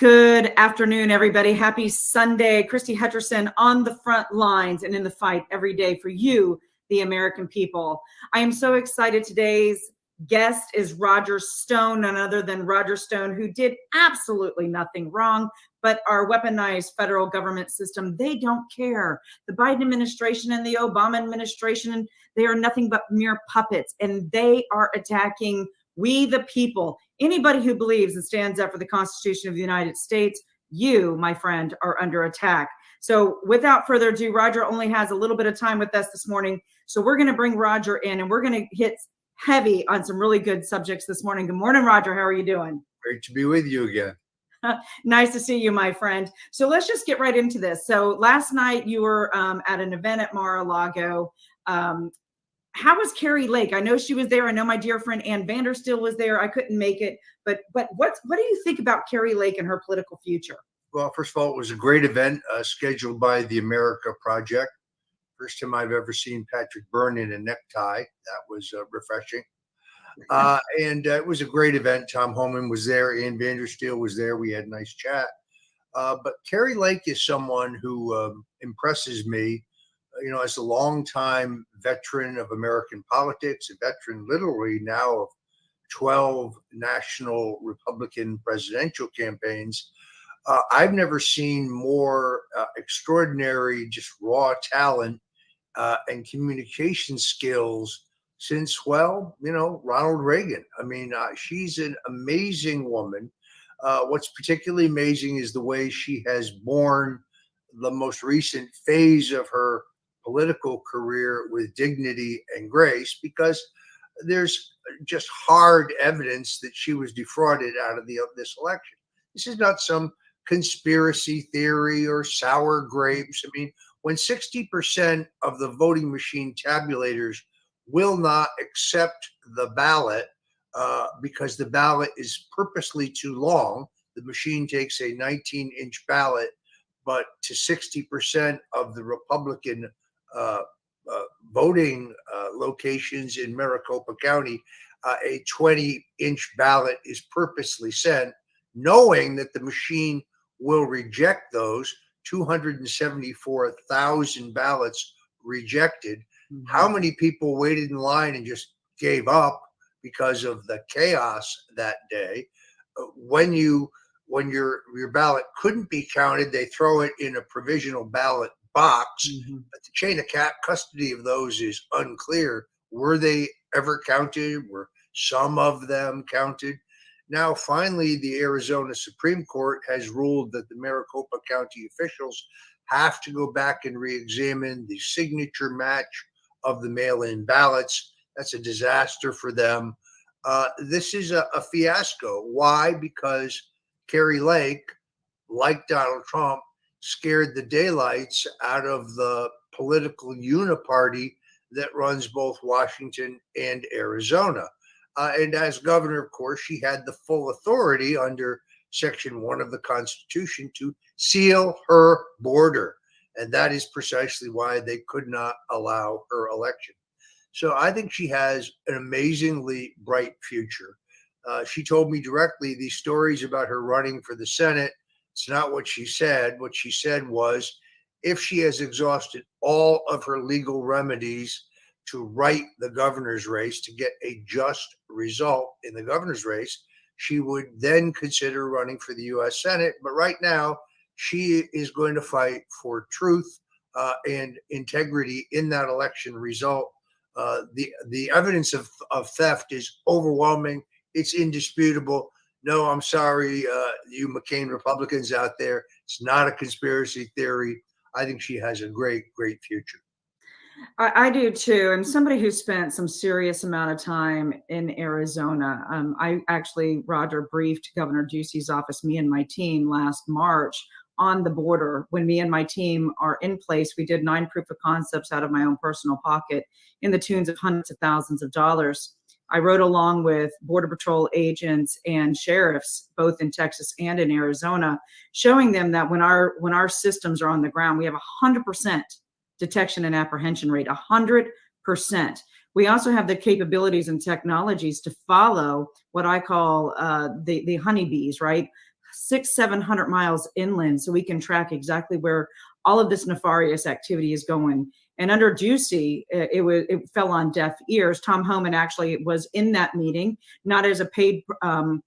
Good afternoon, everybody. Happy Sunday. Christie Hutcherson on the front lines and in the fight every day for you, the American people. I am so excited. Today's guest is Roger Stone, none other than Roger Stone, who did absolutely nothing wrong, but our weaponized federal government system, they don't care. The Biden administration and the Obama administration, they are nothing but mere puppets, and they are attacking we the people. Anybody who believes and stands up for the Constitution of the United States, you, my friend, are under attack. So without further ado, Roger only has a little bit of time with us this morning. So we're going to bring Roger in and we're going to hit heavy on some really good subjects this morning. Good morning, Roger. How are you doing? Great to be with you again. Nice to see you, my friend. So let's just get right into this. So last night you were at an event at Mar-a-Lago. How was Kari Lake? I know she was there. I know my dear friend Ann Vandersteel was there. I couldn't make it. But what do you think about Kari Lake and her political future? Well, first of all, it was a great event scheduled by the America Project. First time I've ever seen Patrick Byrne in a necktie. That was refreshing. And it was a great event. Tom Homan was there. Ann Vandersteel was there. We had a nice chat. But Kari Lake is someone who impresses me, as a longtime veteran of American politics, a veteran literally now of 12 national Republican presidential campaigns. I've never seen more extraordinary, just raw talent and communication skills since, Ronald Reagan. I mean, she's an amazing woman. What's particularly amazing is the way she has borne the most recent phase of her political career with dignity and grace, because there's just hard evidence that she was defrauded out of this election. This is not some conspiracy theory or sour grapes. I mean, when 60% of the voting machine tabulators will not accept the ballot because the ballot is purposely too long, the machine takes a 19-inch ballot, but to 60% of the Republican voting locations in Maricopa County, a 20-inch ballot is purposely sent, knowing that the machine will reject those 274,000 ballots rejected. Mm-hmm. How many people waited in line and just gave up because of the chaos that day? When your ballot couldn't be counted, they throw it in a provisional ballot box, mm-hmm. But the chain of custody of those is unclear. Were they ever counted? Were some of them counted? Now, finally, the Arizona Supreme Court has ruled that the Maricopa County officials have to go back and re-examine the signature match of the mail-in ballots. That's a disaster for them. This is a fiasco. Why? Because Kari Lake, like Donald Trump, scared the daylights out of the political uniparty that runs both Washington and Arizona. And as governor, of course, she had the full authority under Section 1 of the Constitution to seal her border. And that is precisely why they could not allow her election. So I think she has an amazingly bright future. She told me directly these stories about her running for the Senate. It's not what she said. What she said was, if she has exhausted all of her legal remedies to right the governor's race, to get a just result in the governor's race, she would then consider running for the U.S. Senate. But right now, she is going to fight for truth and integrity in that election result. The evidence of theft is overwhelming. It's indisputable. No, I'm sorry, you McCain Republicans out there. It's not a conspiracy theory. I think she has a great, great future. I do too. And somebody who spent some serious amount of time in Arizona. I actually, Roger, briefed Governor Ducey's office, me and my team, last March on the border. When me and my team are in place, we did 9 proof of concepts out of my own personal pocket in the tunes of hundreds of thousands of dollars. I rode along with Border Patrol agents and sheriffs, both in Texas and in Arizona, showing them that when our systems are on the ground, we have 100% detection and apprehension rate, 100%. We also have the capabilities and technologies to follow what I call the honeybees, right? 700 miles inland, so we can track exactly where all of this nefarious activity is going. And under Ducey, it fell on deaf ears. Tom Homan actually was in that meeting, not as a paid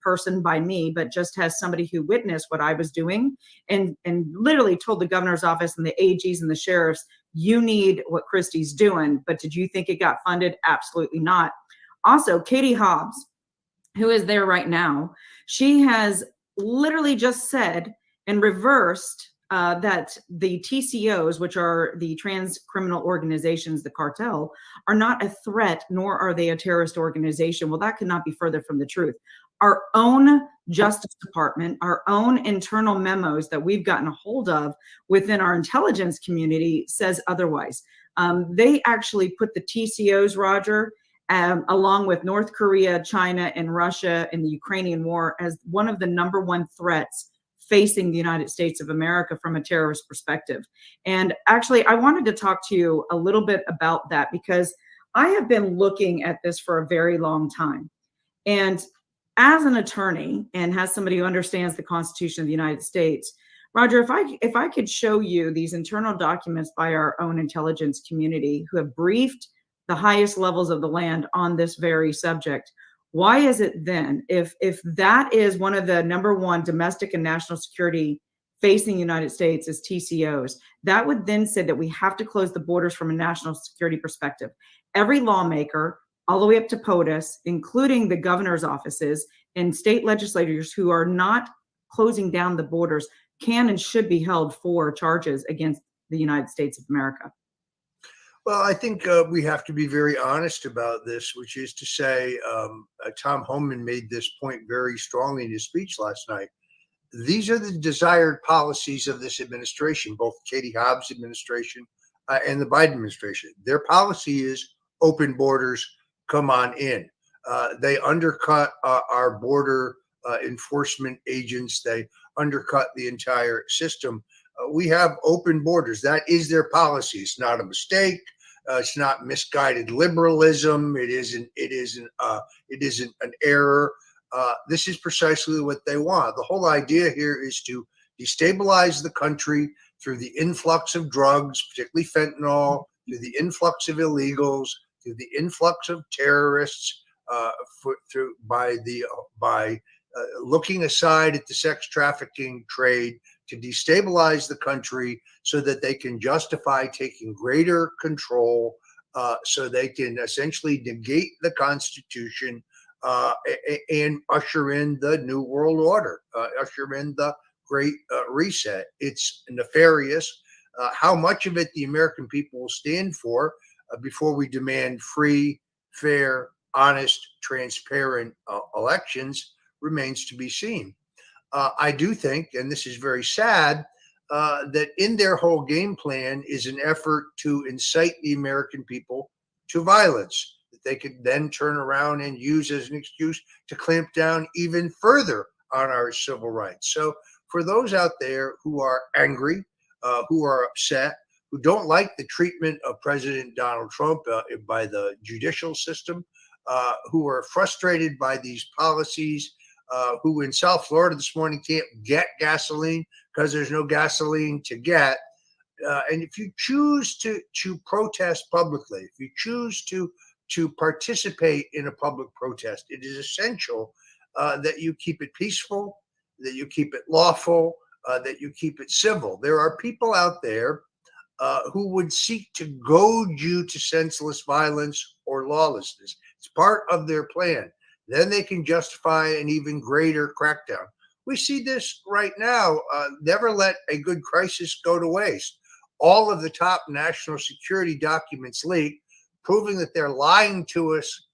person by me, but just as somebody who witnessed what I was doing, and literally told the governor's office and the AGs and the sheriffs, you need what Christie's doing. But did you think it got funded? Absolutely not. Also, Katie Hobbs, who is there right now, she has literally just said and reversed that the TCOs, which are the trans criminal organizations, the cartel, are not a threat, nor are they a terrorist organization. Well, that could not be further from the truth. Our own Justice Department, our own internal memos that we've gotten a hold of within our intelligence community says otherwise. They actually put the TCOs, Roger, along with North Korea, China, and Russia in the Ukrainian war as one of the #1 threats facing the United States of America from a terrorist perspective. And actually, I wanted to talk to you a little bit about that because I have been looking at this for a very long time. And as an attorney and as somebody who understands the Constitution of the United States, Roger, if I could show you these internal documents by our own intelligence community who have briefed the highest levels of the land on this very subject, why is it then, if that is one of the #1 domestic and national security facing the United States is TCOs, that would then say that we have to close the borders from a national security perspective. Every lawmaker, all the way up to POTUS, including the governor's offices and state legislators who are not closing down the borders, can and should be held for charges against the United States of America. Well, I think we have to be very honest about this, which is to say, Tom Homan made this point very strongly in his speech last night. These are the desired policies of this administration, both Katie Hobbs' administration and the Biden administration. Their policy is open borders, come on in. They undercut our border enforcement agents. They undercut the entire system. We have open borders. That is their policy. It's not a mistake. It's not misguided liberalism. It isn't an error. This is precisely what they want. The whole idea here is to destabilize the country through the influx of drugs, particularly fentanyl, through the influx of illegals, through the influx of terrorists, by looking aside at the sex trafficking trade, to destabilize the country so that they can justify taking greater control, so they can essentially negate the Constitution and usher in the New World Order, usher in the Great Reset. It's nefarious. How much of it the American people will stand for before we demand free, fair, honest, transparent elections remains to be seen. I do think, and this is very sad, that in their whole game plan is an effort to incite the American people to violence that they could then turn around and use as an excuse to clamp down even further on our civil rights. So for those out there who are angry, who are upset, who don't like the treatment of President Donald Trump by the judicial system, who are frustrated by these policies, who in South Florida this morning can't get gasoline because there's no gasoline to get. And if you choose to protest publicly, if you choose to participate in a public protest, it is essential that you keep it peaceful, that you keep it lawful, that you keep it civil. There are people out there who would seek to goad you to senseless violence or lawlessness. It's part of their plan. Then they can justify an even greater crackdown. We see this right now. Never let a good crisis go to waste. All of the top national security documents leak, proving that they're lying to us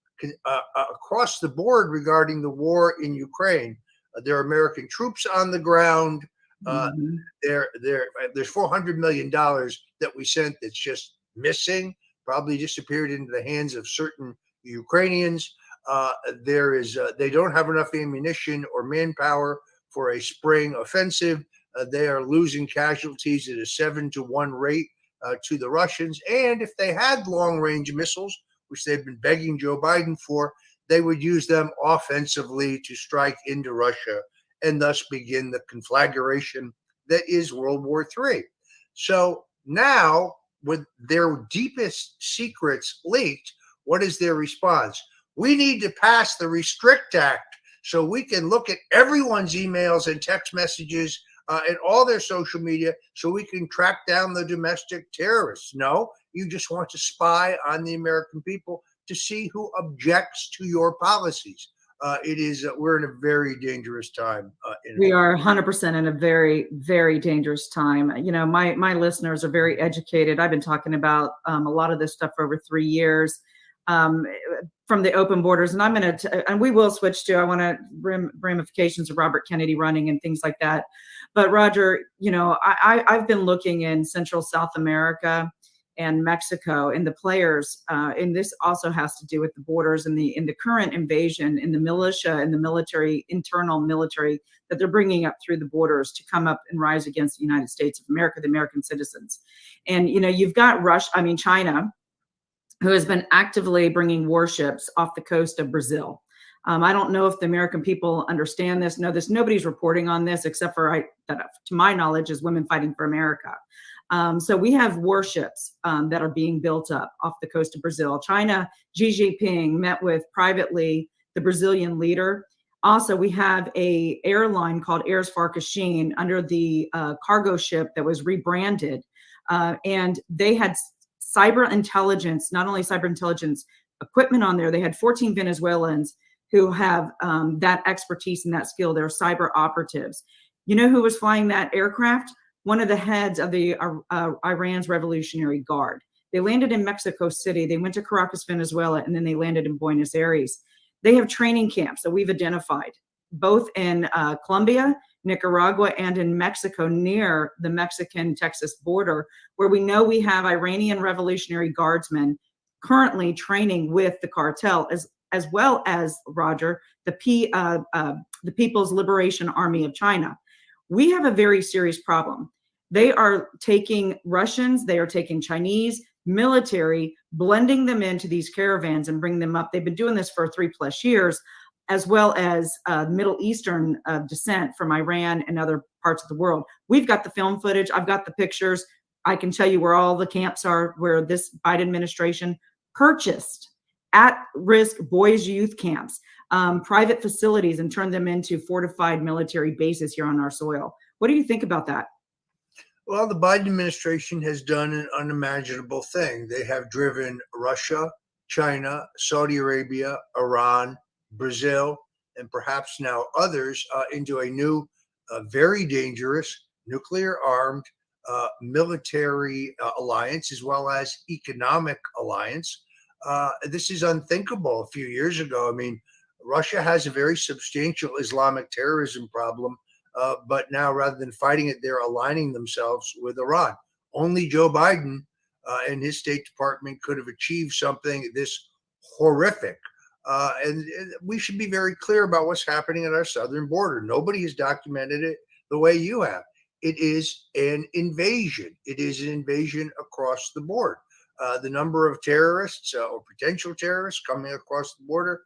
across the board regarding the war in Ukraine. There are American troops on the ground. There's $400 million that we sent that's just missing, probably disappeared into the hands of certain Ukrainians. They don't have enough ammunition or manpower for a spring offensive. They are losing casualties at a 7-to-1 rate to the Russians. And if they had long-range missiles, which they've been begging Joe Biden for, they would use them offensively to strike into Russia and thus begin the conflagration that is World War III. So now, with their deepest secrets leaked, what is their response? We need to pass the Restrict Act so we can look at everyone's emails and text messages and all their social media so we can track down the domestic terrorists. No, you just want to spy on the American people to see who objects to your policies. We're in a very dangerous time. We are 100% in a very, very dangerous time. You know, my listeners are very educated. I've been talking about a lot of this stuff for over 3 years. From the open borders, and and we will switch to, I want to ramifications of Robert Kennedy running and things like that. But Roger, you know, I've been looking in Central South America and Mexico and the players, and this also has to do with the borders and in the current invasion in the militia and the military, internal military that they're bringing up through the borders to come up and rise against the United States of America, the American citizens. And, you know, you've got China, who has been actively bringing warships off the coast of Brazil. I don't know if the American people understand this, know this. Nobody's reporting on this except for, to my knowledge, is Women Fighting for America. So we have warships that are being built up off the coast of Brazil. China, Xi Jinping met with privately the Brazilian leader. Also, we have a airline called Air Farcachine under the cargo ship that was rebranded. And they had cyber intelligence, not only cyber intelligence equipment on there, they had 14 Venezuelans who have that expertise and that skill. They're cyber operatives. You know who was flying that aircraft? One of the heads of the Iran's Revolutionary Guard. They landed in Mexico City. They went to Caracas, Venezuela, and then they landed in Buenos Aires. They have training camps that we've identified, both in Colombia, Nicaragua, and in Mexico near the Mexican-Texas border, where we know we have Iranian Revolutionary Guardsmen currently training with the cartel, as well as, Roger, the People's Liberation Army of China. We have a very serious problem. They are taking Russians, they are taking Chinese military, blending them into these caravans and bring them up. They've been doing this for 3+ years, as well as Middle Eastern descent from Iran and other parts of the world. We've got the film footage. I've got the pictures. I can tell you where all the camps are, where this Biden administration purchased at-risk boys' youth camps, private facilities, and turned them into fortified military bases here on our soil. What do you think about that? Well, the Biden administration has done an unimaginable thing. They have driven Russia, China, Saudi Arabia, Iran, Brazil, and perhaps now others into a new, very dangerous, nuclear-armed military alliance, as well as economic alliance. This is unthinkable a few years ago. I mean, Russia has a very substantial Islamic terrorism problem, but now rather than fighting it, they're aligning themselves with Iran. Only Joe Biden and his State Department could have achieved something this horrific. And we should be very clear about what's happening at our southern border. Nobody has documented it the way you have. It is an invasion. It is an invasion across the board. The number of terrorists or potential terrorists coming across the border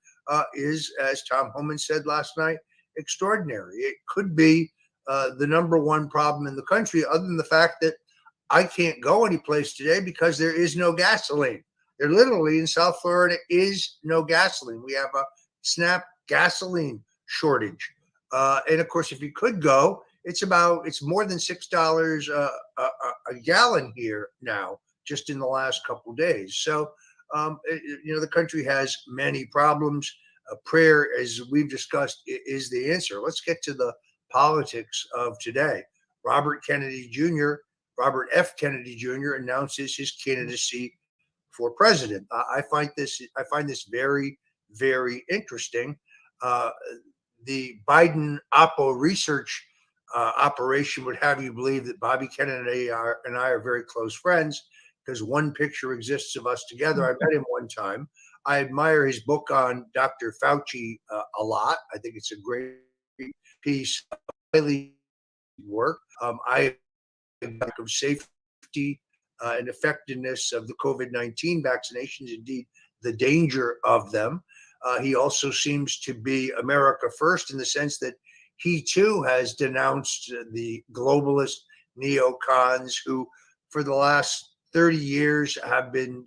is, as Tom Homan said last night, extraordinary. It could be the number one problem in the country, other than the fact that I can't go anyplace today because there is no gasoline. There literally in South Florida is no gasoline. We have a snap gasoline shortage. And of course, if you could go, it's more than $6 a gallon here now, just in the last couple of days. So, the country has many problems. Prayer, as we've discussed, is the answer. Let's get to the politics of today. Robert F. Kennedy Jr. announces his candidacy for president. I find this very, very interesting. The Biden Oppo research operation would have you believe that Bobby Kennedy and I are very close friends, because one picture exists of us together. I met him one time. I admire his book on Dr. Fauci a lot. I think it's a great piece of highly work. I of safety and effectiveness of the COVID-19 vaccinations, indeed the danger of them. He also seems to be America first in the sense that he too has denounced the globalist neocons who, for the last 30 years, have been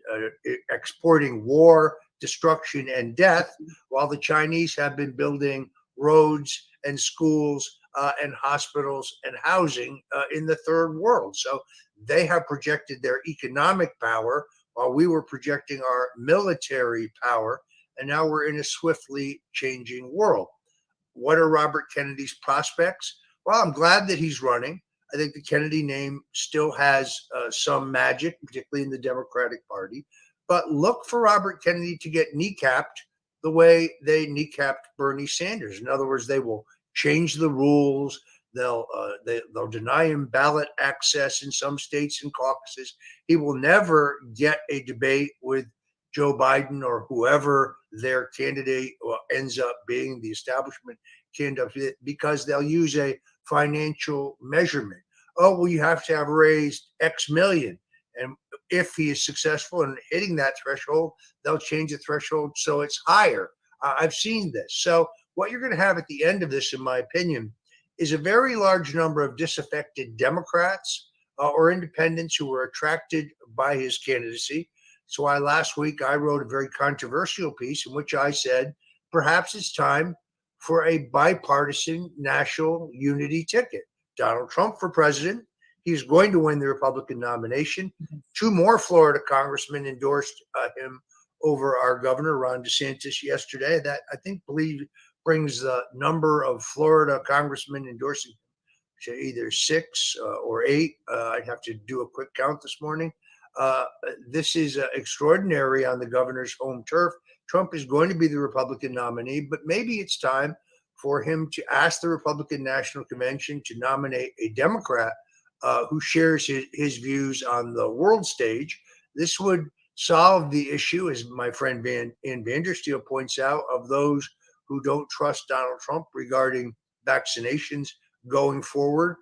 exporting war, destruction, and death, while the Chinese have been building roads and schools and hospitals and housing in the third world. So they have projected their economic power while we were projecting our military power. And now we're in a swiftly changing world. What are Robert Kennedy's prospects? Well, I'm glad that he's running. I think the Kennedy name still has some magic, particularly in the Democratic Party. But look for Robert Kennedy to get kneecapped the way they kneecapped Bernie Sanders. In other words, they will change the rules. They'll deny him ballot access in some states and caucuses. He will never get a debate with Joe Biden or whoever their candidate ends up being, the establishment candidate, because they'll use a financial measurement. Oh, well, you have to have raised X million. And if he is successful in hitting that threshold, they'll change the threshold so it's higher. I've seen this. So what you're going to have at the end of this, in my opinion, is a very large number of disaffected Democrats or independents who were attracted by his candidacy. So last week I wrote a very controversial piece in which I said, perhaps it's time for a bipartisan national unity ticket. Donald Trump for president. He's going to win the Republican nomination. Two more Florida congressmen endorsed him over our governor, Ron DeSantis, yesterday. That believe brings the number of Florida congressmen endorsing to either 6 or 8. I'd have to do a quick count this morning. This is extraordinary on the governor's home turf. Trump is going to be the Republican nominee, but maybe it's time for him to ask the Republican National Convention to nominate a Democrat who shares his views on the world stage. This would solve the issue, as my friend Ann Vandersteel points out, of those who don't trust Donald Trump regarding vaccinations going forward.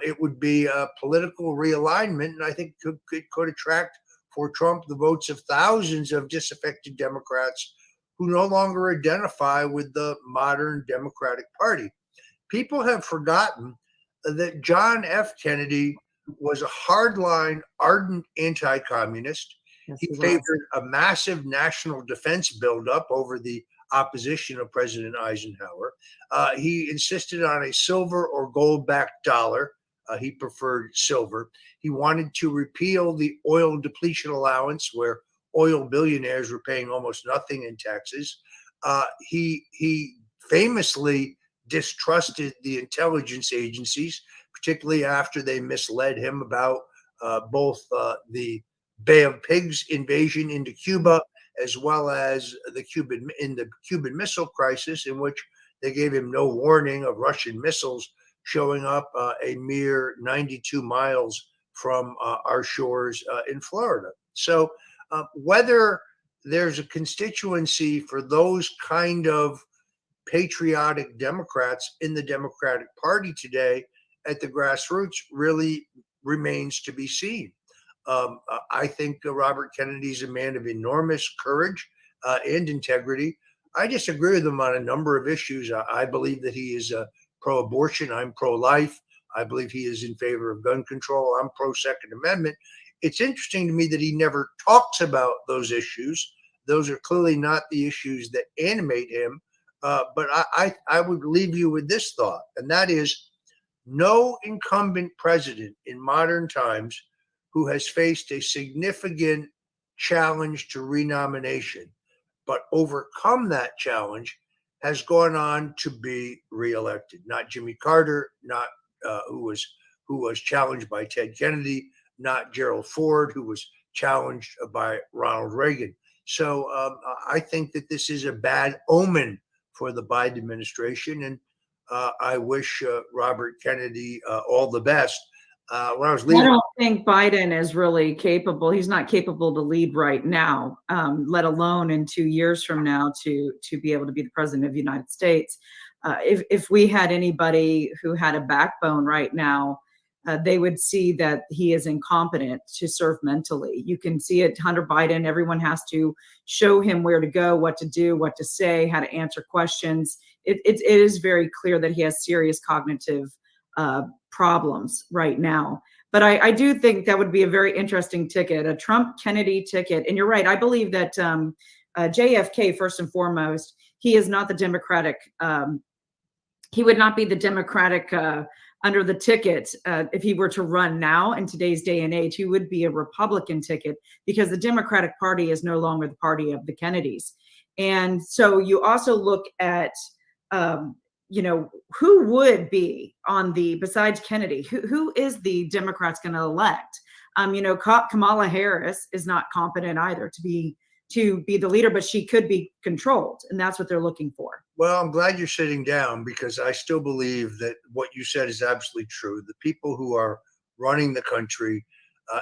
It would be a political realignment, and I think it could attract for Trump the votes of thousands of disaffected Democrats who no longer identify with the modern Democratic Party. People have forgotten that John F. Kennedy was a hardline, ardent anti-communist. Yes, He favored a massive national defense buildup over the opposition of President Eisenhower. He insisted on a silver or gold-backed dollar. He preferred silver. He wanted to repeal the oil depletion allowance, where oil billionaires were paying almost nothing in taxes. He famously distrusted the intelligence agencies, particularly after they misled him about both the Bay of Pigs invasion into Cuba, as well as the Cuban Missile Crisis, in which they gave him no warning of Russian missiles showing up a mere 92 miles from our shores in Florida. So whether there's a constituency for those kind of patriotic Democrats in the Democratic Party today at the grassroots really remains to be seen. I think Robert Kennedy is a man of enormous courage and integrity. I disagree with him on a number of issues. I believe that he is pro-abortion. I'm pro-life. I believe he is in favor of gun control. I'm pro-Second Amendment. It's interesting to me that he never talks about those issues. Those are clearly not the issues that animate him. But I would leave you with this thought, and that is no incumbent president in modern times who has faced a significant challenge to renomination, but overcome that challenge, has gone on to be reelected. Not Jimmy Carter, not who was challenged by Ted Kennedy, not Gerald Ford, who was challenged by Ronald Reagan. So I think that this is a bad omen for the Biden administration, and I wish Robert Kennedy all the best. When I was leaving, I don't think Biden is really capable. He's not capable to lead right now, let alone in 2 years from now to be able to be the president of the United States. If we had anybody who had a backbone right now, they would see that he is incompetent to serve mentally. You can see it, Hunter Biden. Everyone has to show him where to go, what to do, what to say, how to answer questions. it is very clear that he has serious cognitive problems right now. But I do think that would be a very interesting ticket, a Trump-Kennedy ticket. And you're right. I believe that JFK, first and foremost, he is not the Democratic. He would not be the Democratic under the ticket if he were to run now in today's day and age. He would be a Republican ticket because the Democratic Party is no longer the party of the Kennedys. And so you also look at, who would be on the, besides Kennedy, who is the Democrats going to elect? Kamala Harris is not competent either to be the leader, but she could be controlled. And that's what they're looking for. Well, I'm glad you're sitting down because I still believe that what you said is absolutely true. The people who are running the country,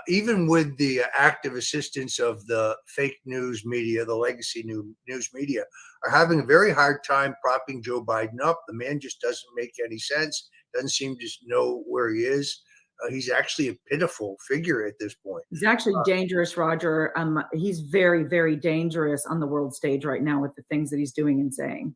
even with the active assistance of the fake news media, the legacy news media, are having a very hard time propping Joe Biden up. The man just doesn't make any sense, doesn't seem to know where he is. He's actually a pitiful figure at this point. He's actually dangerous, Roger. He's very, very dangerous on the world stage right now with the things that he's doing and saying.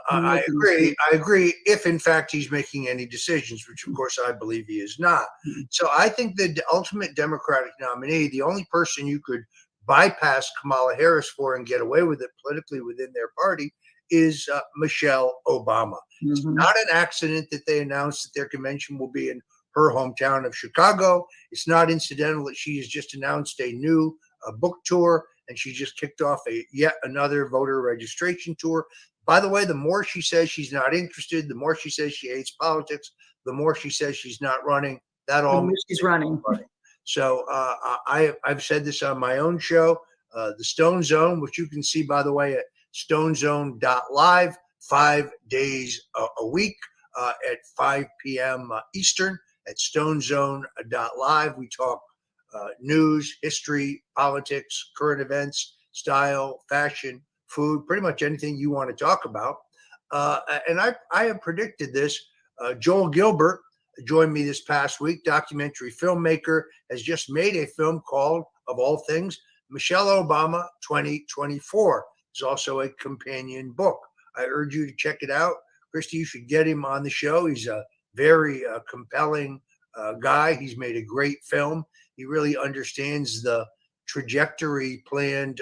I agree. I agree if, in fact, he's making any decisions, which, of course, I believe he is not. So I think the ultimate Democratic nominee, the only person you could bypass Kamala Harris for and get away with it politically within their party is Michelle Obama. It's not an accident that they announced that their convention will be in her hometown of Chicago. It's not incidental that she has just announced a new book tour, and she just kicked off yet another voter registration tour. By the way, the more she says she's not interested, the more she says she hates politics, the more she says she's not running. That all means she's running. So I've said this on my own show, the Stone Zone, which you can see, by the way, at stonezone.live 5 days a week at 5 p.m. Eastern. At stonezone.live, we talk news, history, politics, current events, style, fashion, food, pretty much anything you want to talk about. And I have predicted this. Joel Gilbert joined me this past week, documentary filmmaker, has just made a film called, of all things, Michelle Obama 2024. There's also a companion book. I urge you to check it out. Christie, you should get him on the show. He's a very compelling guy. He's made a great film. He really understands the trajectory planned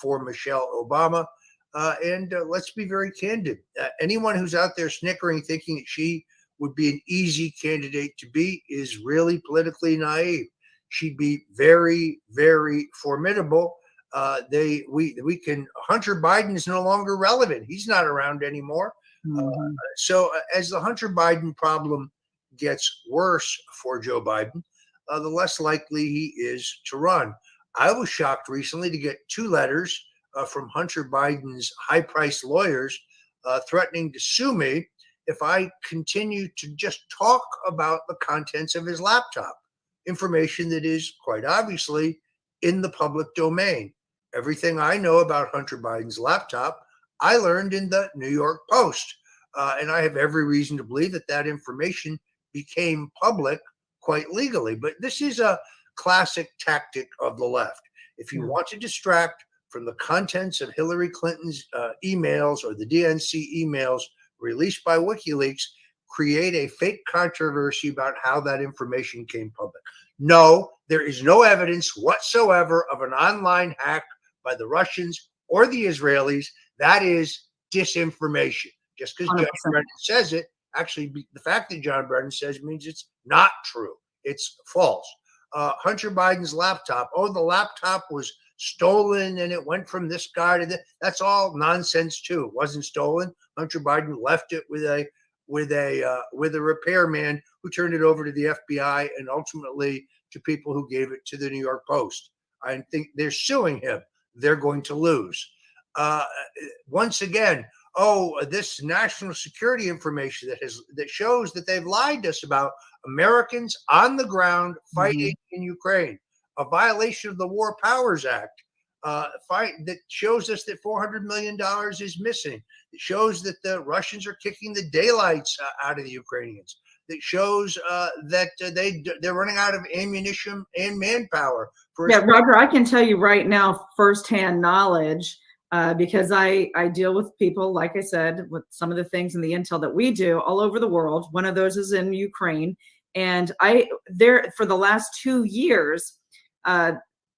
for Michelle Obama. And let's be very candid. Anyone who's out there snickering, thinking that she would be an easy candidate to beat is really politically naive. She'd be very, very formidable. Hunter Biden is no longer relevant. He's not around anymore. So as the Hunter Biden problem gets worse for Joe Biden, the less likely he is to run. I was shocked recently to get 2 letters from Hunter Biden's high-priced lawyers threatening to sue me if I continue to just talk about the contents of his laptop, information that is quite obviously in the public domain. Everything I know about Hunter Biden's laptop, I learned in the New York Post. And I have every reason to believe that that information became public quite legally. But this is a classic tactic of the left. If you want to distract from the contents of Hillary Clinton's emails or the DNC emails released by WikiLeaks, create a fake controversy about how that information came public. No, there is no evidence whatsoever of an online hack by the Russians or the Israelis. That is disinformation. Just because John Brennan says it, actually, the fact that John Brennan says it means it's not true. It's false. Hunter Biden's laptop. Oh, the laptop was stolen and it went from this guy to that. That's all nonsense too. It wasn't stolen. Hunter Biden left it with a repairman who turned it over to the FBI and ultimately to people who gave it to the New York Post. I think they're suing him. They're going to lose. Once again, this national security information that shows that they've lied to us about Americans on the ground fighting in Ukraine, a violation of the War Powers Act, that shows us that $400 million is missing. It shows that the Russians are kicking the daylights out of the Ukrainians. That shows that they're running out of ammunition and manpower. Roger, I can tell you right now, firsthand knowledge. because I deal with people, like I said, with some of the things in the intel that we do all over the world. One of those is in Ukraine. And for the last 2 years,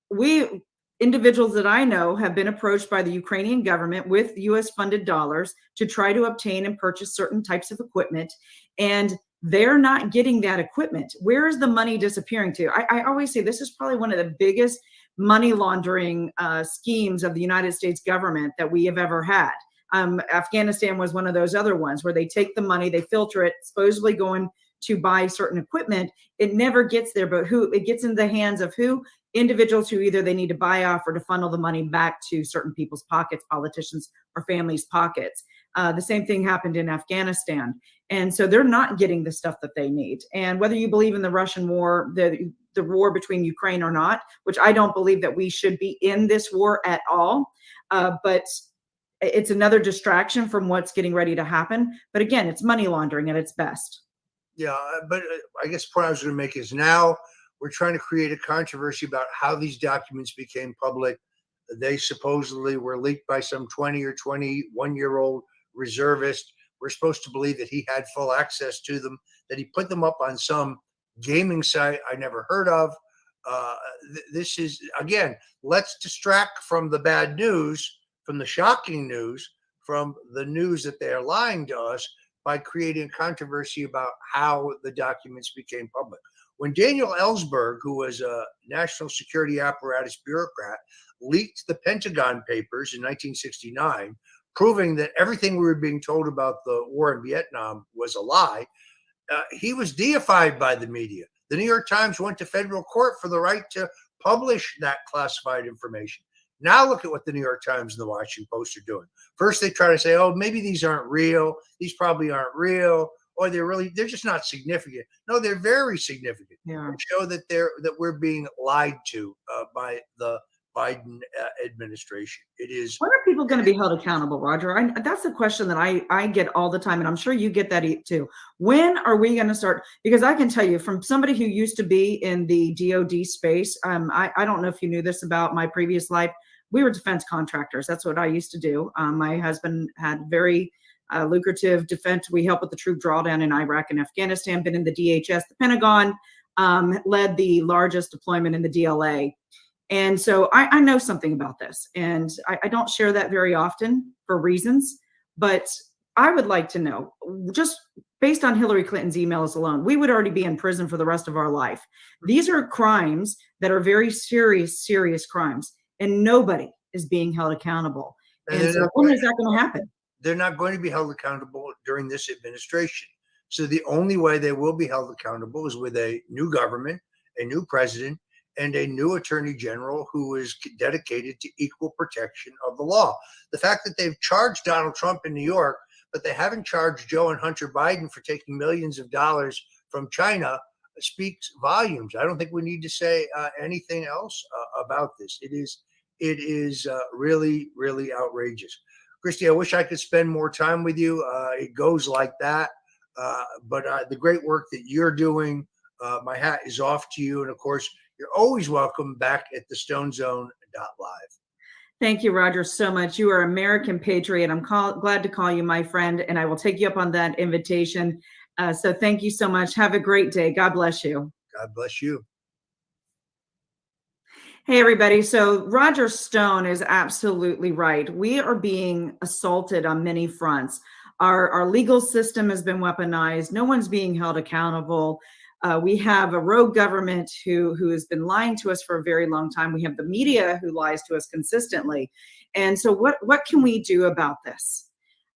we individuals that I know have been approached by the Ukrainian government with US funded dollars to try to obtain and purchase certain types of equipment. And they're not getting that equipment. Where is the money disappearing to? I always say this is probably one of the biggest money laundering schemes of the United States government that we have ever had. Afghanistan was one of those other ones where they take the money, they filter it, supposedly going to buy certain equipment. It never gets there, but it gets into the hands of who? Individuals who either they need to buy off or to funnel the money back to certain people's pockets, politicians or families' pockets. The same thing happened in Afghanistan. And so they're not getting the stuff that they need. And whether you believe in the Russian war, the war between Ukraine or not, which I don't believe that we should be in this war at all, but it's another distraction from what's getting ready to happen. But again, it's money laundering at its best. Yeah, but I guess the point I was going to make is now we're trying to create a controversy about how these documents became public. They supposedly were leaked by some 20 or 21-year-old reservist. We're supposed to believe that he had full access to them, that he put them up on some gaming site I never heard of. This is, again, let's distract from the bad news, from the shocking news, from the news that they are lying to us by creating controversy about how the documents became public. When Daniel Ellsberg, who was a national security apparatus bureaucrat, leaked the Pentagon Papers in 1969, proving that everything we were being told about the war in Vietnam was a lie, he was deified by the media. The New York Times went to federal court for the right to publish that classified information. Now look at what the New York Times and the Washington Post are doing. First, they try to say, oh, maybe these aren't real. These probably aren't real. Or they're just not significant. No, they're very significant. Yeah. They show that we're being lied to by the Biden administration. It is. When are people going to be held accountable, Roger? That's the question that I get all the time, and I'm sure you get that too. When are we going to start? Because I can tell you, from somebody who used to be in the DoD space, I don't know if you knew this about my previous life. We were defense contractors. That's what I used to do. My husband had very lucrative defense. We helped with the troop drawdown in Iraq and Afghanistan, been in the DHS, the Pentagon, led the largest deployment in the DLA. And so I know something about this, and I don't share that very often for reasons, but I would like to know, just based on Hillary Clinton's emails alone, we would already be in prison for the rest of our life. These are crimes that are very serious, serious crimes, and nobody is being held accountable. And so when is that going to happen? They're not going to be held accountable during this administration. So the only way they will be held accountable is with a new government, a new president, and a new attorney general who is dedicated to equal protection of the law. The fact that they've charged Donald Trump in New York, but they haven't charged Joe and Hunter Biden for taking millions of dollars from China speaks volumes. I don't think we need to say anything else about this. It is really, really outrageous. Christie, I wish I could spend more time with you. It goes like that. But the great work that you're doing, my hat is off to you. And of course, you're always welcome back at thestonezone.live. Thank you, Roger, so much. You are an American patriot. I'm glad to call you my friend, and I will take you up on that invitation. So thank you so much. Have a great day. God bless you. God bless you. Hey, everybody. So Roger Stone is absolutely right. We are being assaulted on many fronts. Our legal system has been weaponized. No one's being held accountable. We have a rogue government who has been lying to us for a very long time. We have the media who lies to us consistently. And so what can we do about this?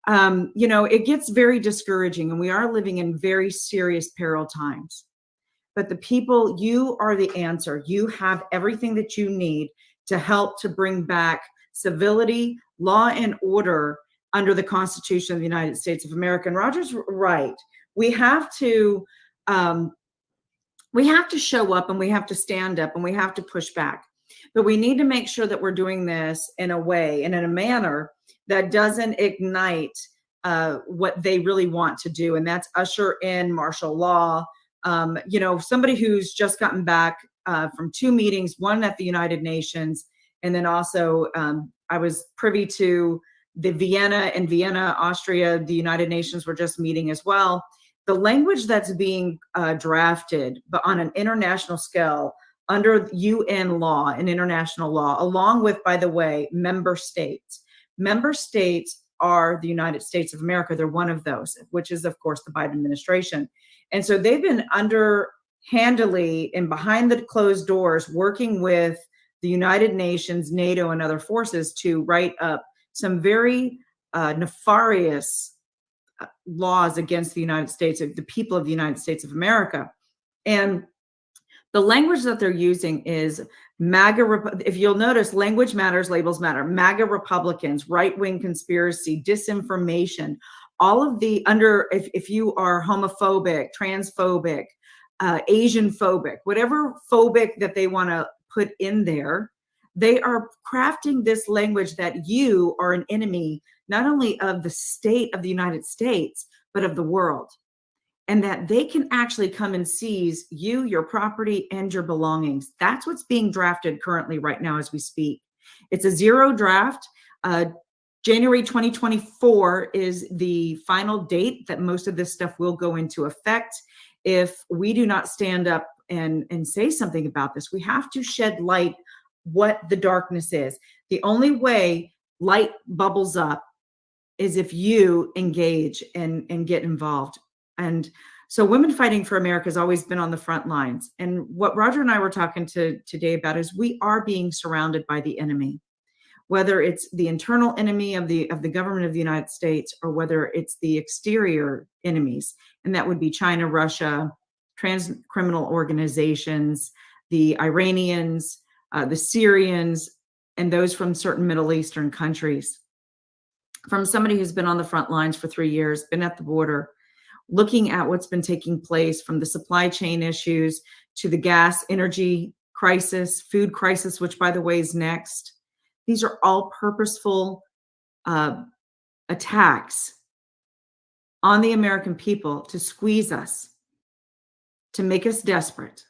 It gets very discouraging, and we are living in very serious peril times. But the people, you are the answer. You have everything that you need to help to bring back civility, law, and order under the Constitution of the United States of America. And Roger's right. We have to show up, and we have to stand up, and we have to push back. But we need to make sure that we're doing this in a way and in a manner that doesn't ignite what they really want to do. And that's usher in martial law. Somebody who's just gotten back from 2 meetings, one at the United Nations, and then also I was privy to the Vienna, Austria, the United Nations were just meeting as well. The language that's being drafted, but on an international scale, under UN law and international law, along with, by the way, member states. Member states are the United States of America. They're one of those, which is, of course, the Biden administration. And so they've been underhandedly and behind the closed doors working with the United Nations, NATO, and other forces to write up some very nefarious laws against the United States, the people of the United States of America. And the language that they're using is MAGA. If you'll notice, language matters, labels matter. MAGA Republicans, right-wing conspiracy, disinformation, all of the if you are homophobic, transphobic, Asian phobic, whatever phobic that they want to put in there, they are crafting this language that you are an enemy, not only of the state of the United States, but of the world. And that they can actually come and seize you, your property, and your belongings. That's what's being drafted currently right now as we speak. It's a zero draft. January 2024 is the final date that most of this stuff will go into effect. If we do not stand up and say something about this, we have to shed light what the darkness is. The only way light bubbles up is if you engage and get involved. And so Women Fighting for America has always been on the front lines. And what Roger and I were talking today about is we are being surrounded by the enemy, whether it's the internal enemy of the government of the United States, or whether it's the exterior enemies. And that would be China, Russia, trans criminal organizations, the Iranians, the Syrians, and those from certain Middle Eastern countries. From somebody who's been on the front lines for 3 years, been at the border, looking at what's been taking place, from the supply chain issues to the gas, energy crisis, food crisis, which, by the way, is next. These are all purposeful attacks on the American people to squeeze us, to make us desperate.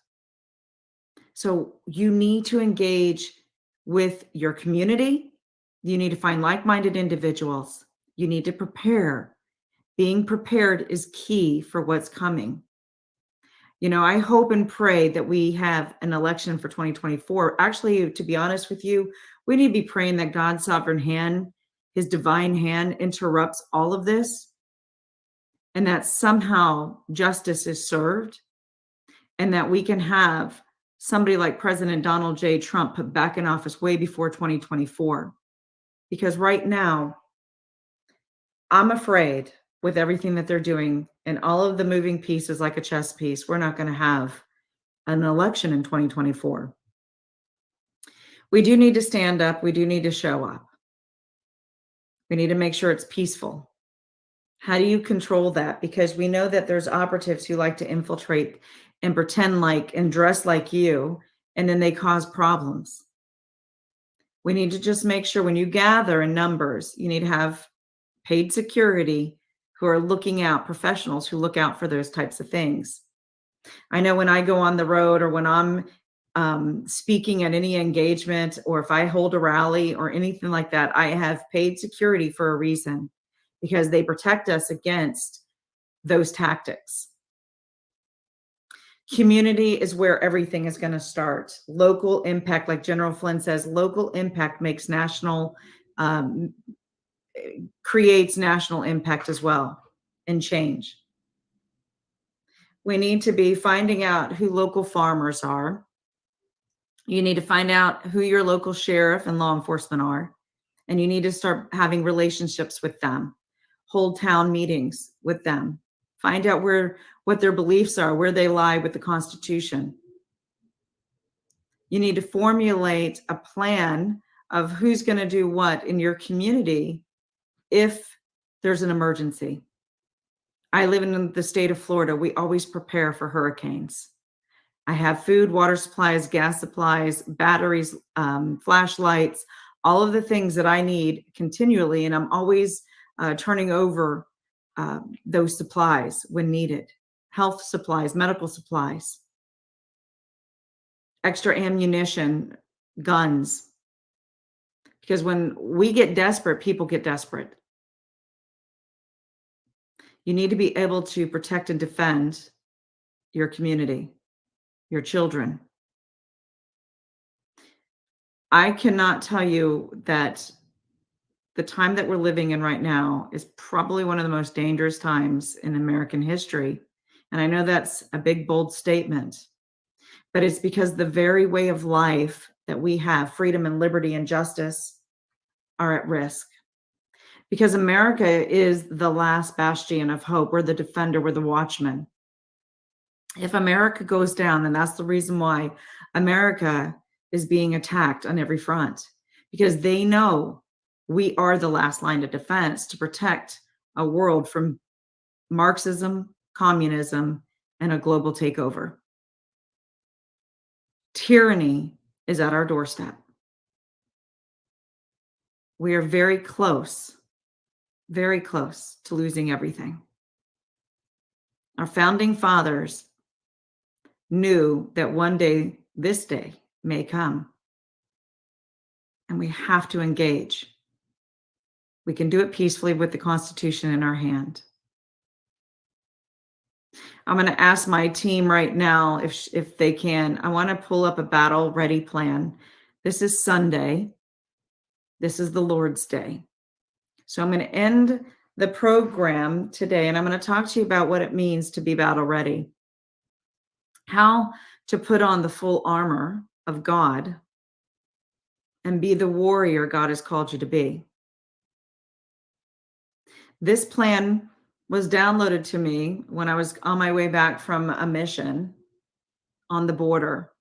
So you need to engage with your community. You need to find like-minded individuals. You need to prepare. Being prepared is key for what's coming. You know, I hope and pray that we have an election for 2024. Actually, to be honest with you, we need to be praying that God's sovereign hand, his divine hand, interrupts all of this, and that somehow justice is served, and that we can have somebody like President Donald J. Trump put back in office way before 2024. Because right now, I'm afraid, with everything that they're doing and all of the moving pieces like a chess piece, we're not going to have an election in 2024. We do need to stand up. We do need to show up. We need to make sure it's peaceful. How do you control that? Because we know that there's operatives who like to infiltrate and pretend like and dress like you, and then they cause problems. We need to just make sure when you gather in numbers, you need to have paid security who are looking out, professionals who look out for those types of things. I know when I go on the road, or when I'm speaking at any engagement, or if I hold a rally or anything like that, I have paid security for a reason, because they protect us against those tactics. Community is where everything is going to start. Local impact, like General Flynn says, local impact makes national, creates national impact as well, and change. We need to be finding out who local farmers are. You need to find out who your local sheriff and law enforcement are, and you need to start having relationships with them. Hold town meetings with them. Find out what their beliefs are, where they lie with the Constitution. You need to formulate a plan of who's going to do what in your community if there's an emergency. I live in the state of Florida. We always prepare for hurricanes. I have food, water supplies, gas supplies, batteries, flashlights, all of the things that I need continually. And I'm always turning over those supplies when needed. Health supplies, medical supplies, extra ammunition, guns. Because when we get desperate, people get desperate. You need to be able to protect and defend your community, your children. I cannot tell you that the time that we're living in right now is probably one of the most dangerous times in American history. And I know that's a big, bold statement, but it's because the very way of life that we have, freedom and liberty and justice, are at risk. Because America is the last bastion of hope. We're the defender, we're the watchman. If America goes down, and that's the reason why America is being attacked on every front, because they know we are the last line of defense to protect a world from Marxism, communism, and a global takeover. Tyranny is at our doorstep. We are very close to losing everything. Our founding fathers knew that one day, this day may come, and we have to engage. We can do it peacefully with the Constitution in our hand. I'm going to ask my team right now if they can. I want to pull up a battle ready plan. This is Sunday. This is the Lord's Day. So I'm going to end the program today, and I'm going to talk to you about what it means to be battle ready. How to put on the full armor of God and be the warrior God has called you to be. This plan was downloaded to me when I was on my way back from a mission on the border.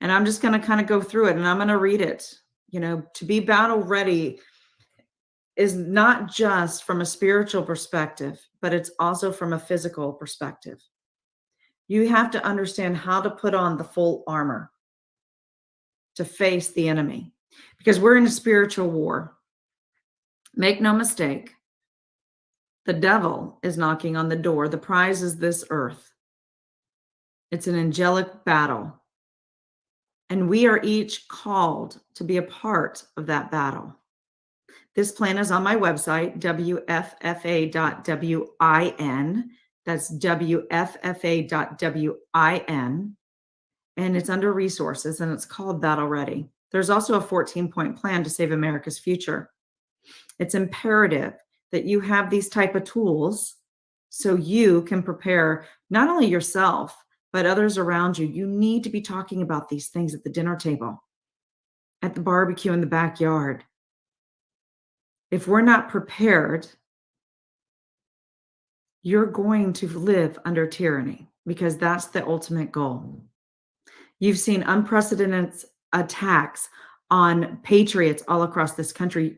And I'm just going to kind of go through it, and I'm going to read it. You know, to be battle ready is not just from a spiritual perspective, but it's also from a physical perspective. You have to understand how to put on the full armor to face the enemy, because we're in a spiritual war. Make no mistake, the devil is knocking on the door. The prize is this earth. It's an angelic battle, and we are each called to be a part of that battle. This plan is on my website, wffa.win. That's wffa.win. And it's under resources, and it's called Battle Ready. There's also a 14-point plan to save America's future. It's imperative that you have these type of tools so you can prepare not only yourself, but others around you. You need to be talking about these things at the dinner table, at the barbecue in the backyard. If we're not prepared, you're going to live under tyranny, because that's the ultimate goal. You've seen unprecedented attacks on patriots all across this country.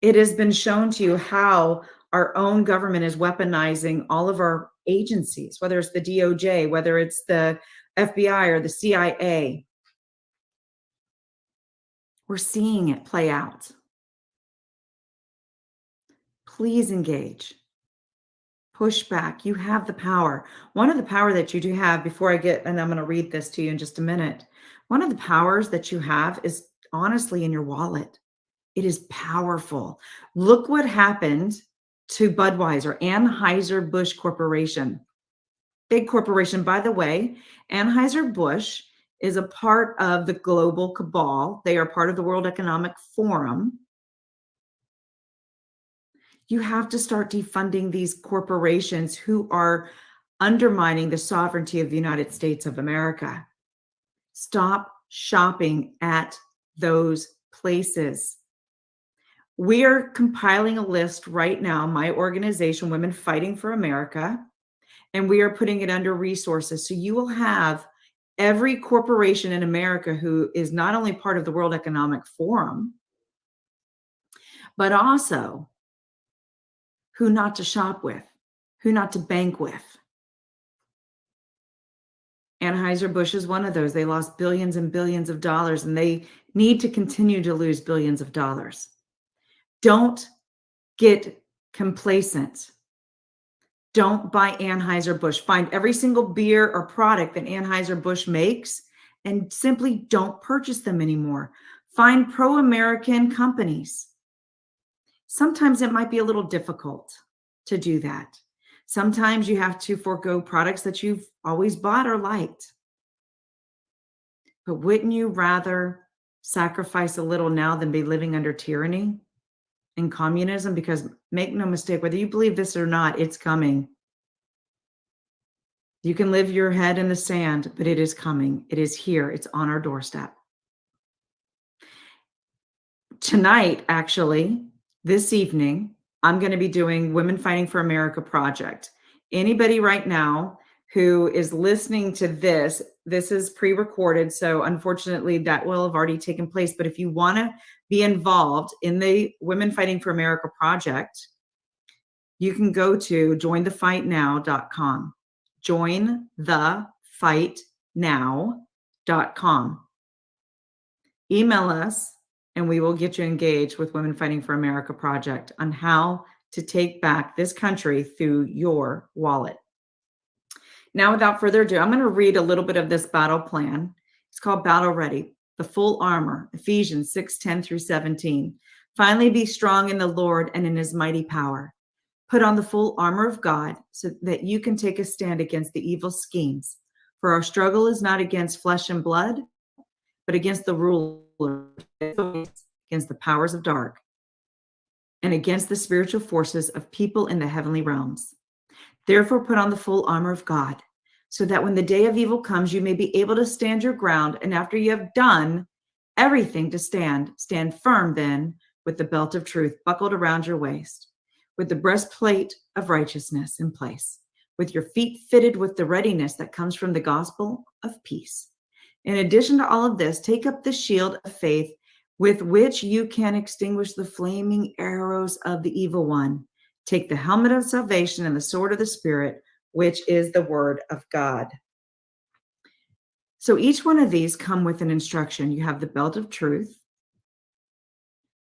It has been shown to you how our own government is weaponizing all of our agencies, whether it's the DOJ, whether it's the FBI or the CIA. We're seeing it play out. Please engage. Push back. You have the power. One of the power that you do have, before I get, and I'm going to read this to you in just a minute. One of the powers that you have is honestly in your wallet. It is powerful. Look what happened to Budweiser, Anheuser-Busch Corporation. Big corporation, by the way. Anheuser-Busch is a part of the global cabal. They are part of the World Economic Forum. You have to start defunding these corporations who are undermining the sovereignty of the United States of America. Stop shopping at those places. We are compiling a list right now, my organization, Women Fighting for America, and we are putting it under resources. So you will have every corporation in America who is not only part of the World Economic Forum, but also who not to shop with, who not to bank with. Anheuser-Busch is one of those. They lost billions and billions of dollars, and they need to continue to lose billions of dollars. Don't get complacent. Don't buy Anheuser-Busch. Find every single beer or product that Anheuser-Busch makes and simply don't purchase them anymore. Find pro-American companies. Sometimes it might be a little difficult to do that. Sometimes you have to forego products that you've always bought or liked. But wouldn't you rather sacrifice a little now than be living under tyranny and communism? Because make no mistake, whether you believe this or not, it's coming. You can live your head in the sand, but it is coming. It is here. It's on our doorstep. Tonight, actually, this evening, I'm going to be doing Women Fighting for America project. Anybody right now who is listening to this is pre-recorded, so unfortunately that will have already taken place. But if you want to be involved in the Women Fighting for America project, you can go to jointhefightnow.com. jointhefightnow.com. Email us and we will get you engaged with Women Fighting for America project on how to take back this country through your wallet. Now, without further ado, I'm going to read a little bit of this battle plan. It's called Battle Ready, the full armor, Ephesians 6:10 through 17. Finally, be strong in the Lord and in his mighty power. Put on the full armor of God so that you can take a stand against the evil schemes. For our struggle is not against flesh and blood, but against the rulers, against the powers of dark, and against the spiritual forces of people in the heavenly realms. Therefore, put on the full armor of God, so that when the day of evil comes, you may be able to stand your ground. And after you have done everything to stand firm then with the belt of truth buckled around your waist, with the breastplate of righteousness in place, with your feet fitted with the readiness that comes from the gospel of peace. In addition to all of this, take up the shield of faith with which you can extinguish the flaming arrows of the evil one. Take the helmet of salvation and the sword of the Spirit, which is the word of God. So each one of these come with an instruction. You have the belt of truth,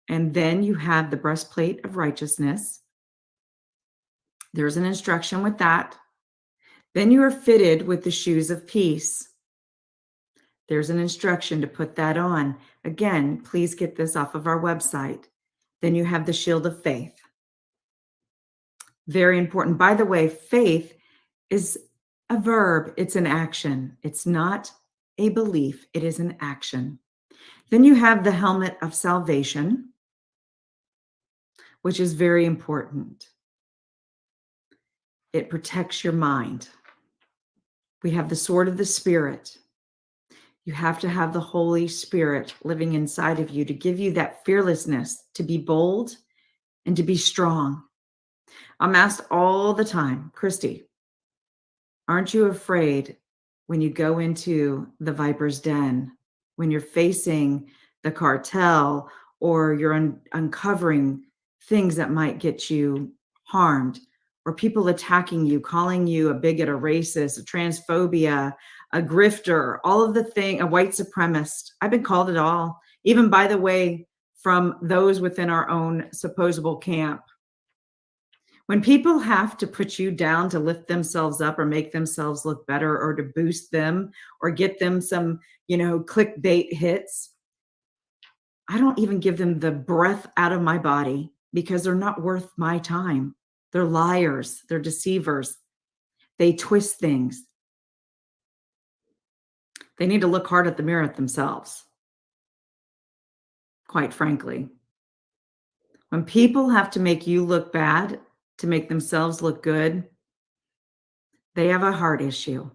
and then you have the breastplate of righteousness. There's an instruction with that. Then you are fitted with the shoes of peace. There's an instruction to put that on. Again, please get this off of our website. Then you have the shield of faith. Very important. By the way, faith is a verb. It's an action. It's not a belief. It is an action. Then you have the helmet of salvation, which is very important. It protects your mind. We have the sword of the Spirit. You have to have the Holy Spirit living inside of you to give you that fearlessness, to be bold and to be strong. I'm asked all the time, Christie, aren't you afraid when you go into the viper's den, when you're facing the cartel or you're uncovering things that might get you harmed, or people attacking you, calling you a bigot, a racist, a transphobia, a grifter, all of the thing, a white supremacist? I've been called it all, even, by the way, from those within our own supposable camp. When people have to put you down to lift themselves up or make themselves look better or to boost them or get them some, clickbait hits, I don't even give them the breath out of my body because they're not worth my time. They're liars. They're deceivers. They twist things. They need to look hard at the mirror at themselves, quite frankly. When people have to make you look bad to make themselves look good, they have a heart issue.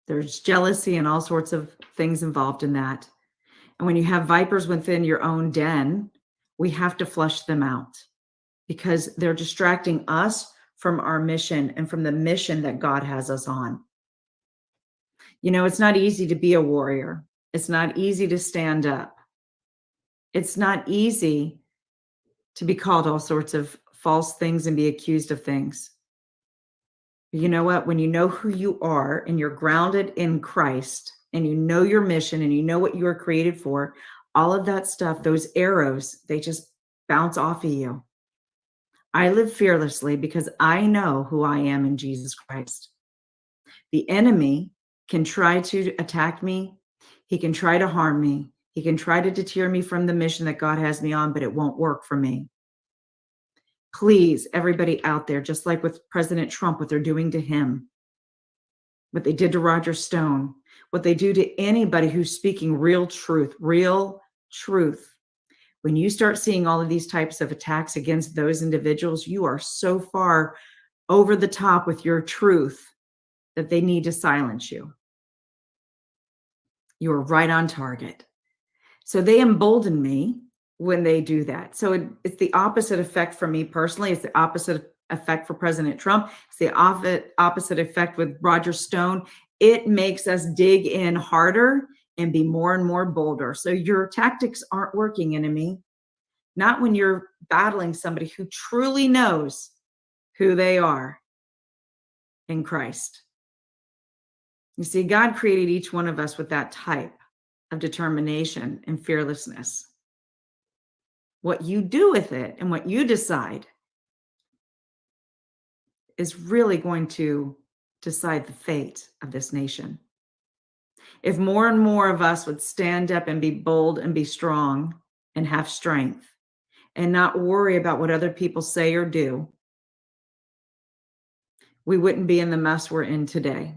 There's jealousy and all sorts of things involved in that. And when you have vipers within your own den, we have to flush them out because they're distracting us from our mission and from the mission that God has us on. It's not easy to be a warrior. It's not easy to stand up. It's not easy to be called all sorts of false things and be accused of things. But you know what? When you know who you are and you're grounded in Christ and you know your mission and you know what you were created for, all of that stuff, those arrows, they just bounce off of you. I live fearlessly because I know who I am in Jesus Christ. The enemy can try to attack me. He can try to harm me. He can try to deter me from the mission that God has me on, but it won't work for me. Please, everybody out there, just like with President Trump, what they're doing to him, what they did to Roger Stone, what they do to anybody who's speaking real truth. When you start seeing all of these types of attacks against those individuals, you are so far over the top with your truth that they need to silence you. You are right on target. So they embolden me when they do that. So it's the opposite effect for me personally. It's the opposite effect for President Trump. It's the opposite effect with Roger Stone. It makes us dig in harder and be more and more bolder. So your tactics aren't working, enemy. Not when you're battling somebody who truly knows who they are in Christ. You see, God created each one of us with that type of determination and fearlessness. What you do with it and what you decide is really going to decide the fate of this nation. If more and more of us would stand up and be bold and be strong and have strength and not worry about what other people say or do, we wouldn't be in the mess we're in today.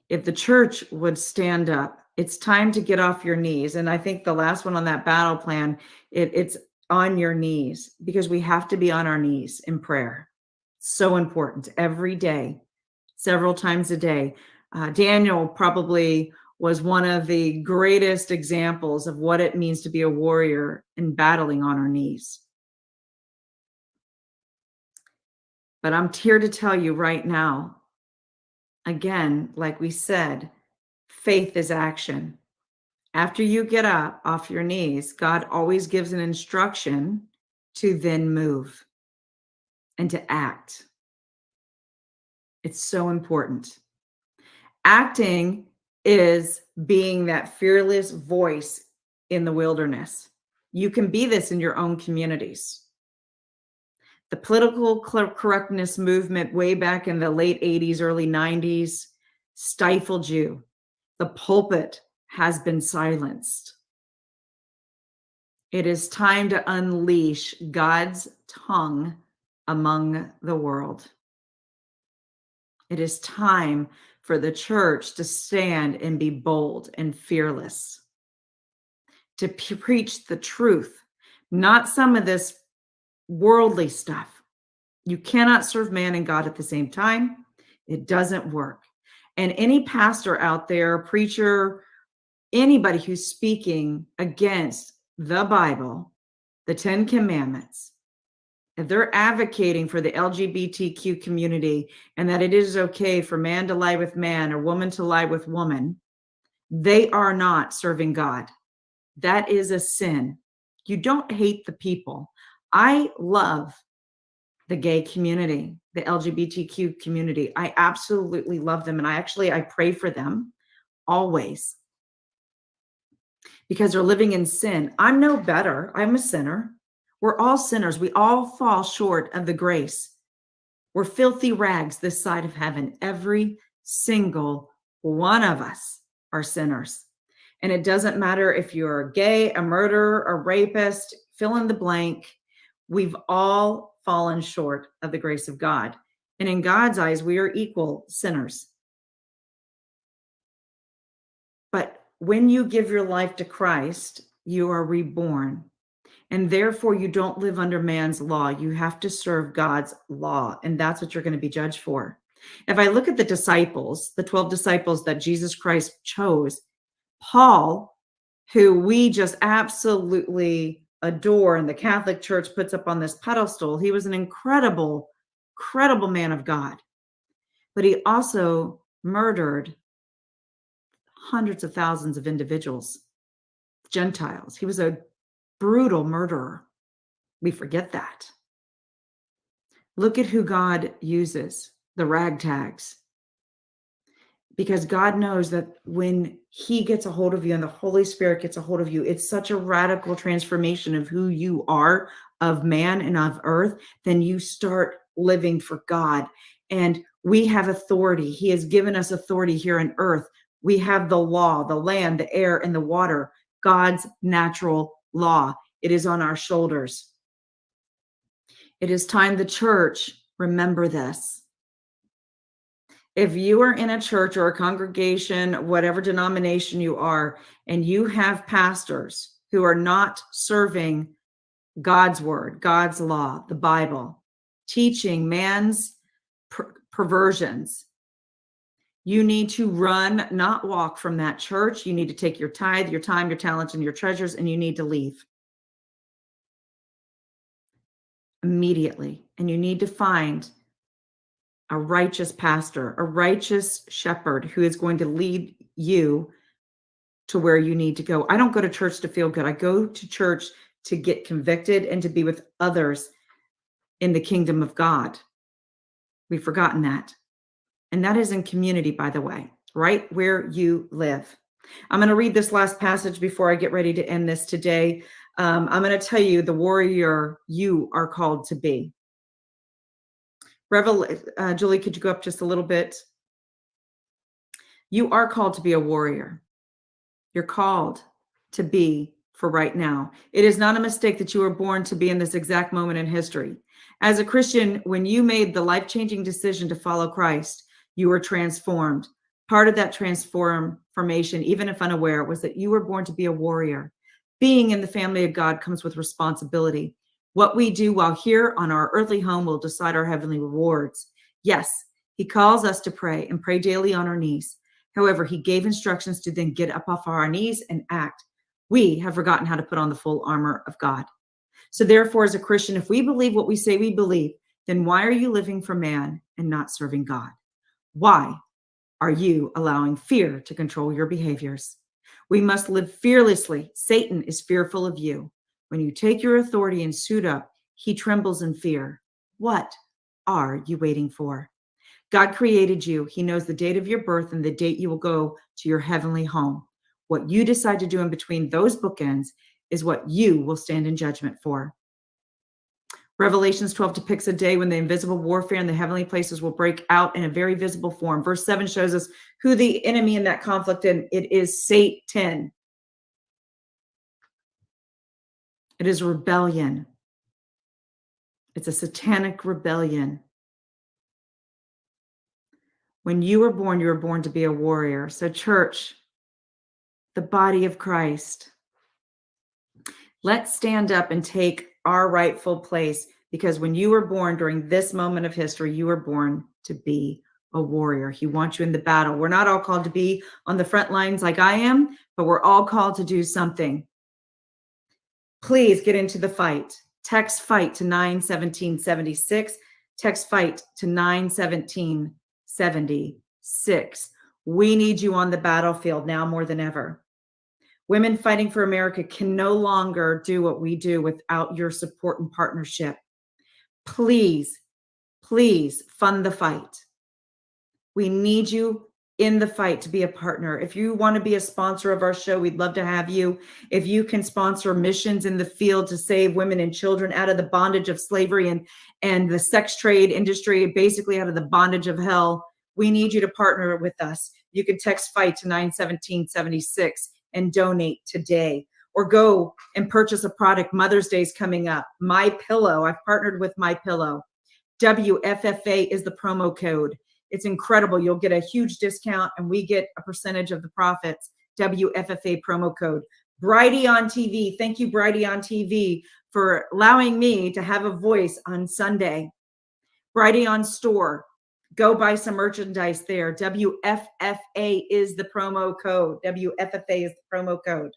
If the church would stand up, it's time to get off your knees. And I think the last one on that battle plan, it's on your knees, because we have to be on our knees in prayer. So important every day, several times a day. Daniel probably was one of the greatest examples of what it means to be a warrior in battling on our knees. But I'm here to tell you right now, again, like we said, faith is action. After you get up off your knees, God always gives an instruction to then move and to act. It's so important. Acting is being that fearless voice in the wilderness. You can be this in your own communities. The political correctness movement way back in the late 80s, early 90s stifled you. The pulpit has been silenced. It is time to unleash God's tongue among the world. It is time for the church to stand and be bold and fearless, to preach the truth, not some of this worldly stuff. You cannot serve man and God at the same time. It doesn't work. And any pastor out there, preacher, anybody who's speaking against the Bible, the 10 Commandments, if they're advocating for the LGBTQ community and that it is okay for man to lie with man or woman to lie with woman, they are not serving God. That is a sin. You don't hate the people. I love the gay community, the LGBTQ community. I absolutely love them. And I pray for them always, because they're living in sin. I'm no better. I'm a sinner. We're all sinners. We all fall short of the grace. We're filthy rags this side of heaven. Every single one of us are sinners. And it doesn't matter if you're gay, a murderer, a rapist, fill in the blank. We've all fallen short of the grace of God. And in God's eyes, we are equal sinners. But when you give your life to Christ, you are reborn. And therefore, you don't live under man's law. You have to serve God's law. And that's what you're going to be judged for. If I look at the disciples, the 12 disciples that Jesus Christ chose, Paul, who we just absolutely adore and the Catholic Church puts up on this pedestal, he was an incredible, incredible man of God. But he also murdered hundreds of thousands of individuals, Gentiles. He was a brutal murderer. We forget that. Look at who God uses, the ragtags. Because God knows that when he gets a hold of you and the Holy Spirit gets a hold of you, it's such a radical transformation of who you are, of man and of earth. Then you start living for God. And we have authority. He has given us authority here on earth. We have the law, the land, the air, and the water. God's natural law. It is on our shoulders. It is time the church remember this. If you are in a church or a congregation, whatever denomination you are, and you have pastors who are not serving God's word, God's law, the Bible, teaching man's perversions, you need to run, not walk from that church. You need to take your tithe, your time, your talents, and your treasures, and you need to leave immediately. And you need to find a righteous pastor, a righteous shepherd who is going to lead you to where you need to go. I don't go to church to feel good. I go to church to get convicted and to be with others in the kingdom of God. We've forgotten that. And that is in community, by the way, right where you live. I'm going to read this last passage before I get ready to end this today. I'm going to tell you the warrior you are called to be. Julie, could you go up just a little bit? You are called to be a warrior. You're called to be for right now. It is not a mistake that you were born to be in this exact moment in history. As a Christian, when you made the life-changing decision to follow Christ, you were transformed. Part of that transformation, even if unaware, was that you were born to be a warrior. Being in the family of God comes with responsibility. What we do while here on our earthly home will decide our heavenly rewards. Yes, he calls us to pray and pray daily on our knees. However, he gave instructions to then get up off our knees and act. We have forgotten how to put on the full armor of God. So therefore, as a Christian, if we believe what we say we believe, then why are you living for man and not serving God? Why are you allowing fear to control your behaviors? We must live fearlessly. Satan is fearful of you. When you take your authority and suit up, he trembles in fear. What are you waiting for? God created you. He knows the date of your birth and the date you will go to your heavenly home. What you decide to do in between those bookends is what you will stand in judgment for. Revelations 12 depicts a day when the invisible warfare in the heavenly places will break out in a very visible form. Verse 7 shows us who the enemy in that conflict is. It is Satan. It is rebellion. It's a satanic rebellion. When you were born to be a warrior. So church, the body of Christ, let's stand up and take our rightful place, because when you were born during this moment of history, you were born to be a warrior. He wants you in the battle. We're not all called to be on the front lines like I am, but we're all called to do something. Please get into the fight. Text fight to 91776. Text fight to 91776. We need you on the battlefield now more than ever. Women Fighting for America can no longer do what we do without your support and partnership. Please, please fund the fight. We need you in the fight to be a partner. If you want to be a sponsor of our show, we'd love to have you. If you can sponsor missions in the field to save women and children out of the bondage of slavery and the sex trade industry, basically out of the bondage of hell, we need you to partner with us. You can text fight to 91776 and donate today, or go and purchase a product. Mother's Day is coming up. My Pillow. I've partnered with My Pillow. WFFA is the promo code. It's incredible. You'll get a huge discount and we get a percentage of the profits. WFFA promo code. Bridie on TV. Thank you, Bridie on TV, for allowing me to have a voice on Sunday. Bridie on Store. Go buy some merchandise there. WFFA is the promo code. WFFA is the promo code.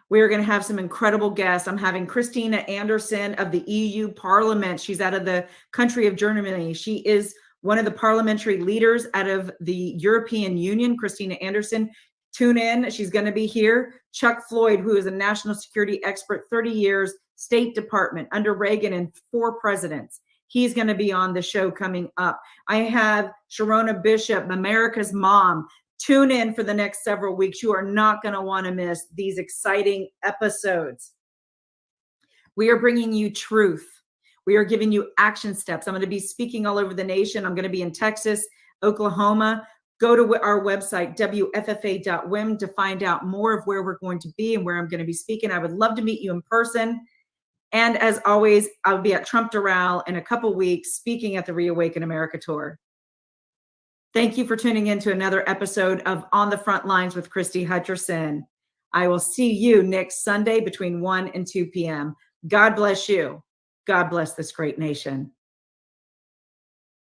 We're going to have some incredible guests. I'm having Christina Anderson of the EU Parliament. She's out of the country of Germany. She is one of the parliamentary leaders out of the European Union. Christina Anderson, tune in. She's going to be here. Chuck Floyd, who is a national security expert, 30 years, State Department under Reagan and 4 presidents. He's going to be on the show coming up. I have Sharona Bishop, America's Mom. Tune in for the next several weeks. You are not going to want to miss these exciting episodes. We are bringing you truth. We are giving you action steps. I'm going to be speaking all over the nation. I'm going to be in Texas, Oklahoma. Go to our website, wffa.win, to find out more of where we're going to be and where I'm going to be speaking. I would love to meet you in person. And as always, I'll be at Trump Doral in a couple weeks speaking at the Reawaken America Tour. Thank you for tuning in to another episode of On the Front Lines with Christie Hutcherson. I will see you next Sunday between 1 and 2 p.m. God bless you. God bless this great nation.